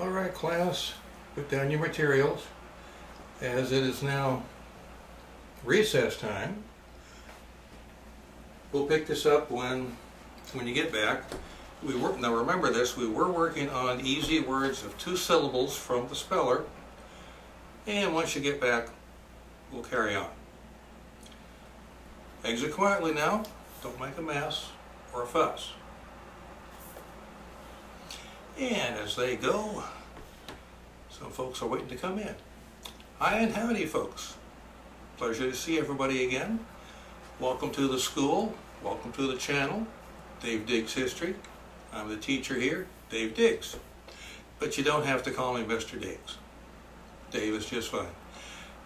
All right, class, put down your materials. As it is now recess time, we'll pick this up when you get back. Now remember this, we were working on easy words of 2 syllables from the speller, and once you get back, we'll carry on. Exit quietly now, don't make a mess or a fuss. And as they go, some folks are waiting to come in. Hi and howdy, folks. Pleasure to see everybody again. Welcome to the school. Welcome to the channel. Dave Diggs History. I'm the teacher here, Dave Diggs. But you don't have to call me Mr. Diggs. Dave is just fine.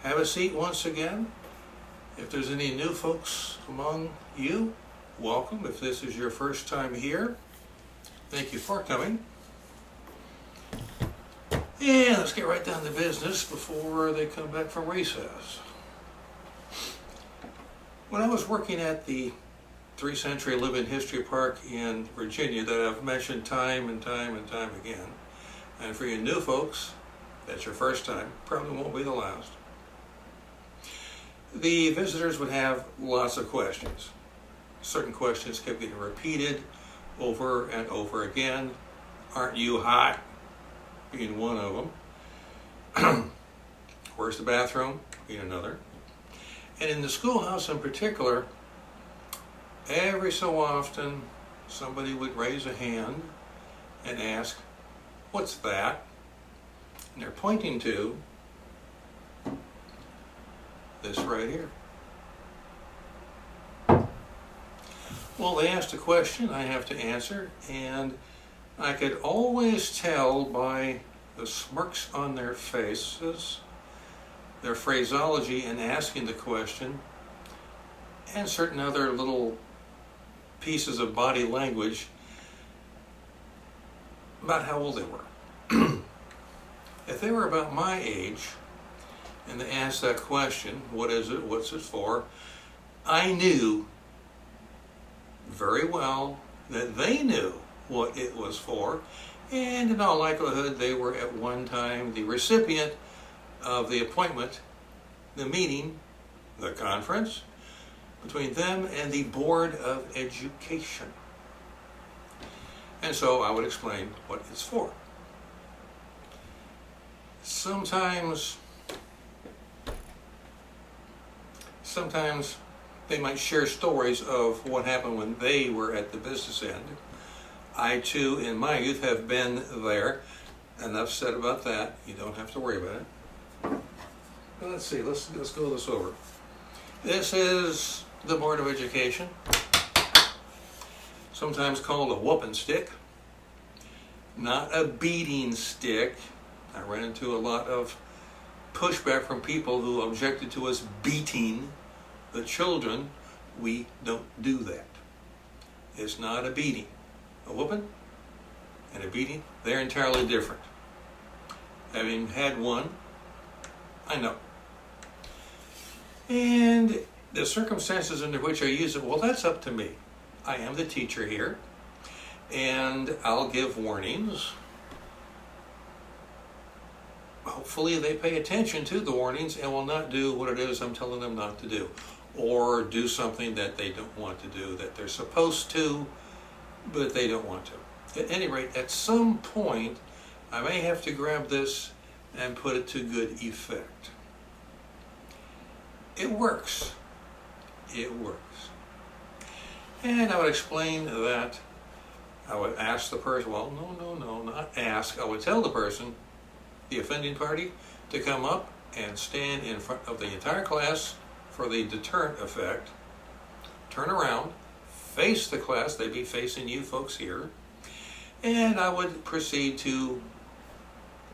Have a seat once again. If there's any new folks among you, welcome. If this is your first time here, thank you for coming. And let's get right down to business before they come back from recess. When I was working at the 3rd Century Living History Park in Virginia that I've mentioned time and time again, and for you new folks, that's your first time, probably won't be the last, the visitors would have lots of questions. Certain questions kept getting repeated over and over again. Aren't you hot? Being one of them. Where's the bathroom? Being another. And in the schoolhouse in particular, every so often somebody would raise a hand and ask, what's that? And they're pointing to this right here. Well, they asked a question I have to answer, and I could always tell by the smirks on their faces, their phraseology in asking the question, and certain other little pieces of body language about how old they were. If they were about my age and they asked that question, what is it, what's it for, I knew very well that they knew what it was for, and in all likelihood they were at one time the recipient of the appointment, the meeting, the conference between them and the Board of Education. And so I would explain what it's for. Sometimes they might share stories of what happened when they were at the business end. I too, in my youth, have been there. Enough said about that. You don't have to worry about it. But let's see, let's go this over. This is the Board of Education, sometimes called a whooping stick, not a beating stick. I ran into a lot of pushback from people who objected to us beating the children. We don't do that. It's not a beating. A whooping and a beating, they're entirely different. Having had one, I know. And the circumstances under which I use it, well, that's up to me. I am the teacher here, and I'll give warnings. Hopefully they pay attention to the warnings and will not do what it is I'm telling them not to do, or do something that they don't want to do, that they're supposed to, but they don't want to. At any rate, at some point, I may have to grab this and put it to good effect. It works. It works. And I would explain that I would ask the person, well, no, not ask. I would tell the person, the offending party, to come up and stand in front of the entire class for the deterrent effect, turn around, face the class, they'd be facing you folks here, and I would proceed to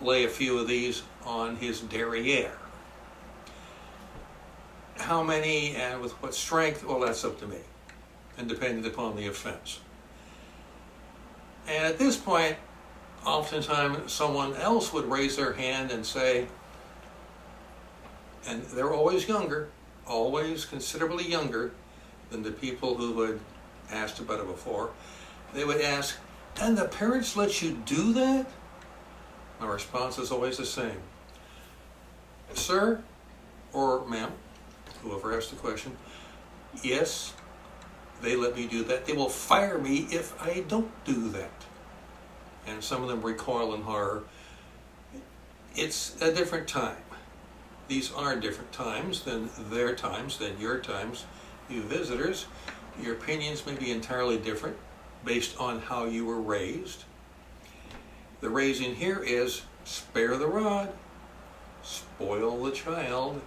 lay a few of these on his derriere. How many and with what strength, well, that's up to me, and depending upon the offense. And at this point, oftentimes someone else would raise their hand and say, and they're always younger, always considerably younger than the people who had asked about it before, they would ask, and the parents let you do that? My response is always the same. Sir or ma'am, whoever asked the question, yes, they let me do that. They will fire me if I don't do that. And some of them recoil in horror. It's a different time. These are different times than their times, than your times, you visitors. Your opinions may be entirely different based on how you were raised. The raising here is spare the rod, spoil the child.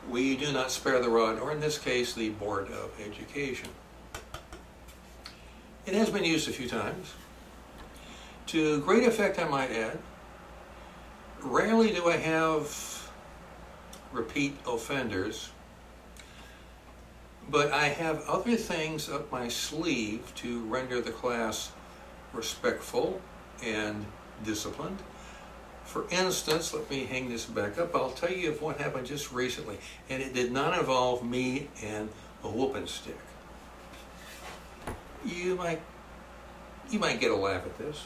We do not spare the rod, or in this case, the Board of Education. It has been used a few times. To great effect, I might add. Rarely do I have repeat offenders, but I have other things up my sleeve to render the class respectful and disciplined. For instance, let me hang this back up. I'll tell you of what happened just recently, and it did not involve me and a whooping stick. You might get a laugh at this.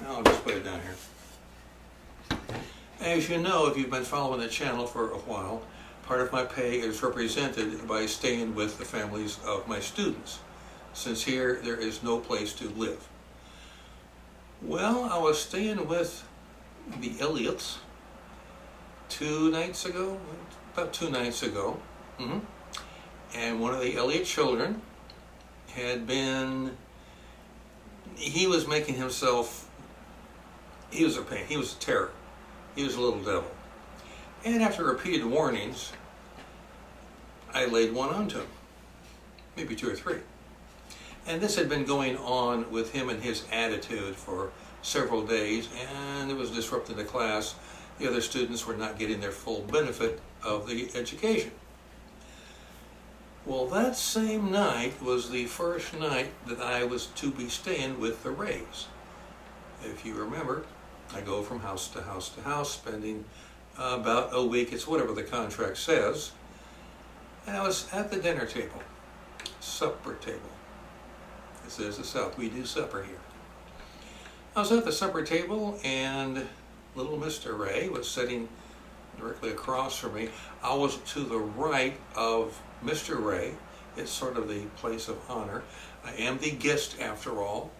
I'll just put it down here. As you know, if you've been following the channel for a while, part of my pay is represented by staying with the families of my students, since here there is no place to live. Well, I was staying with the Elliots about 2 nights ago, and one of the Elliott children he was making himself, he was a pain, he was a terror, he was a little devil. And after repeated warnings, I laid one onto him, maybe 2 or 3. And this had been going on with him and his attitude for several days, and it was disrupting the class. The other students were not getting their full benefit of the education. Well, that same night was the first night that I was to be staying with the Rays. If you remember, I go from house to house to house, spending about a week. It's whatever the contract says. And I was at the dinner table, supper table. This is the South. We do supper here. I was at the supper table, and little Mr. Ray was sitting directly across from me. I was to the right of Mr. Ray. It's sort of the place of honor. I am the guest after all.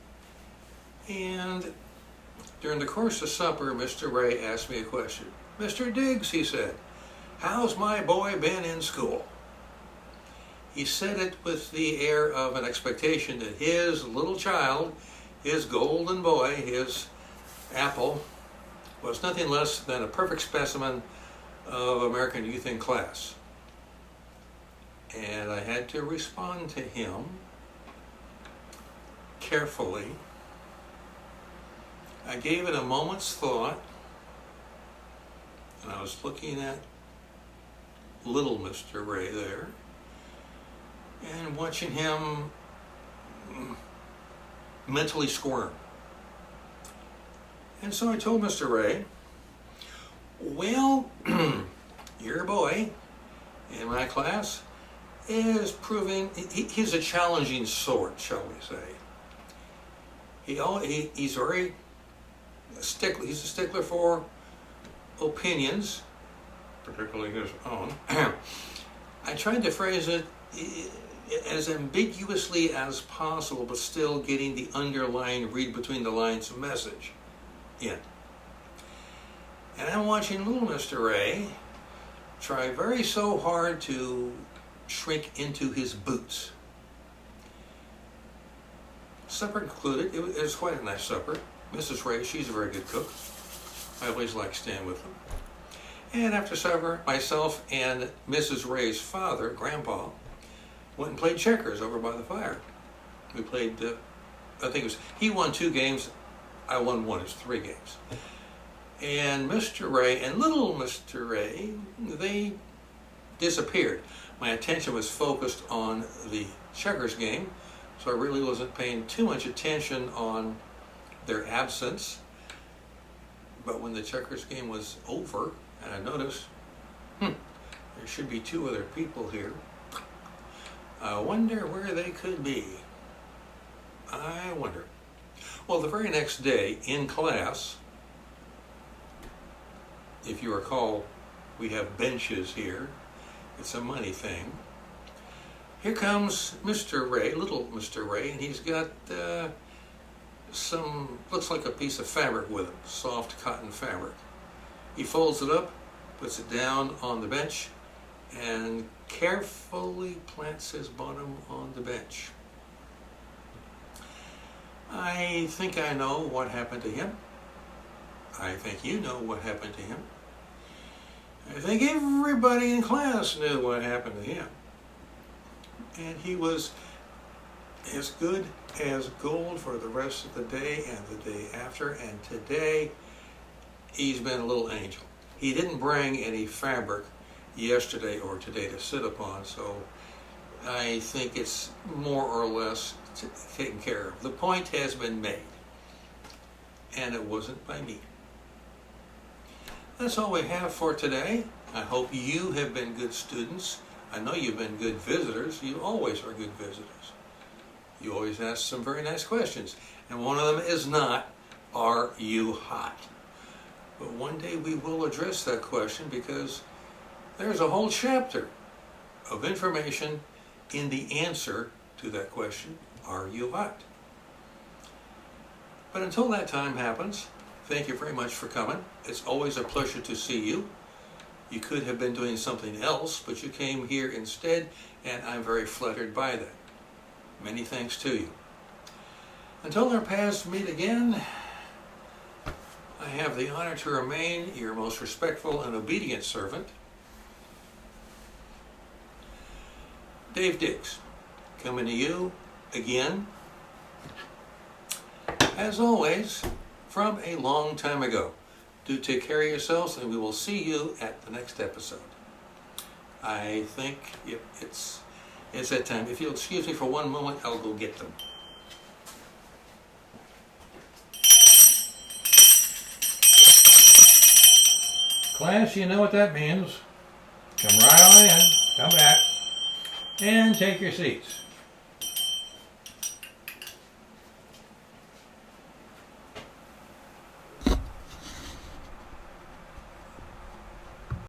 And during the course of supper, Mr. Ray asked me a question. "Mr. Diggs," he said, "how's my boy been in school?" He said it with the air of an expectation that his little child, his golden boy, his apple, was nothing less than a perfect specimen of American youth in class. And I had to respond to him carefully. I gave it a moment's thought, and I was looking at little Mr. Ray there, and watching him mentally squirm. And so I told Mr. Ray, "Well, your boy in my class is proving, he's a challenging sort, shall we say. He's very stickler, he's a stickler for opinions, particularly his own." I tried to phrase it as ambiguously as possible, but still getting the underlying read between the lines message in. And I'm watching little Mr. Ray try very so hard to shrink into his boots. Supper concluded. It was quite a nice supper. Mrs. Ray, she's a very good cook. I always like staying with them. And after supper, myself and Mrs. Ray's father, Grandpa, went and played checkers over by the fire. We played, I think it was, he won 2 games, I won 1, it's 3 games. And Mr. Ray and little Mr. Ray, they disappeared. My attention was focused on the checkers game, so I really wasn't paying too much attention on their absence. But when the checkers game was over, and I noticed, there should be 2 other people here. I wonder where they could be. I wonder. Well, the very next day in class, if you recall, we have benches here. It's a money thing. Here comes Mr. Ray, little Mr. Ray, and he's got looks like a piece of fabric with him, soft cotton fabric. He folds it up, puts it down on the bench, and carefully plants his bottom on the bench. I think I know what happened to him. I think you know what happened to him. I think everybody in class knew what happened to him. And he was as good as gold for the rest of the day and the day after. And today, he's been a little angel. He didn't bring any fabric yesterday or today to sit upon, so I think it's more or less taken care of. The point has been made, and it wasn't by me. That's all we have for today. I hope you have been good students. I know you've been good visitors. You always are good visitors. You always ask some very nice questions. And one of them is not, are you hot? But one day we will address that question because there's a whole chapter of information in the answer to that question, are you hot? But until that time happens, thank you very much for coming. It's always a pleasure to see you. You could have been doing something else, but you came here instead, and I'm very flattered by that. Many thanks to you. Until our paths meet again, I have the honor to remain your most respectful and obedient servant, Dave Diggs, coming to you again, as always, from a long time ago. Do take care of yourselves, and we will see you at the next episode. I think it's that time. If you'll excuse me for one moment, I'll go get them. Class, you know what that means. Come right on in, come back, and take your seats.